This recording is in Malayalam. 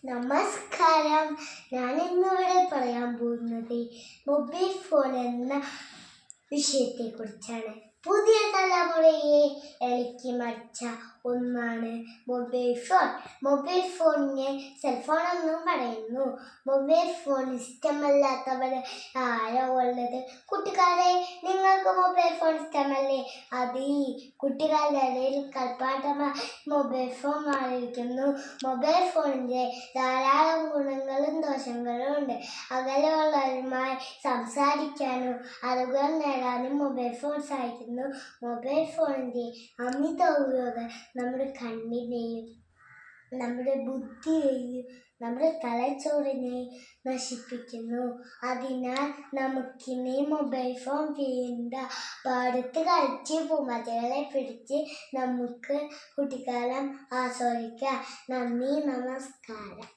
നമസ്കാരം. ഞാൻ ഇന്നിവിടെ പറയാൻ പോകുന്നത് മൊബൈൽ ഫോൺ എന്ന വിഷയത്തെക്കുറിച്ചാണ്. പുതിയ തലമുറയെ ഇളക്കി മറിച്ച ഒന്നാണ് മൊബൈൽ ഫോൺ. മൊബൈൽ ഫോണിനെ സെൽഫോൺ എന്നും പറയുന്നു. മൊബൈൽ ഫോൺ ഇഷ്ടമല്ലാത്തവർ ആരോ ഉള്ളത്? കുട്ടികളെ, നിങ്ങൾക്ക് മൊബൈൽ ഫോൺ ഇഷ്ടമല്ലേ? അത് ഈ കുട്ടികളുടെ ഇടയിൽ കളിപ്പാട്ടമായി മൊബൈൽ ഫോൺ മാറിയിരിക്കുന്നു. മൊബൈൽ ഫോണിൻ്റെ ധാരാളം ഗുണങ്ങളും ദോഷങ്ങളും ഉണ്ട്. അകലെയുള്ളവരുമായി സംസാരിക്കാനും അറിവുകൾ നേടാനും മൊബൈൽ ഫോൺ സഹായിക്കുന്നു. മൊബൈൽ ഫോണിൻ്റെ അമിത ഉപയോഗം നമ്മുടെ കണ്ണിനെയും നമ്മുടെ ബുദ്ധിയെയും നമ്മുടെ തലച്ചോറിനെയും നശിപ്പിക്കുന്നു. അതിനാൽ നമുക്കിനി മൊബൈൽ ഫോൺ വേണ്ട. പാടത്ത് കളിച്ച് പൂമ്പാറ്റകളെ പിടിച്ച് നമുക്ക് കുട്ടിക്കാലം ആസ്വദിക്കാം. നന്ദി, നമസ്കാരം.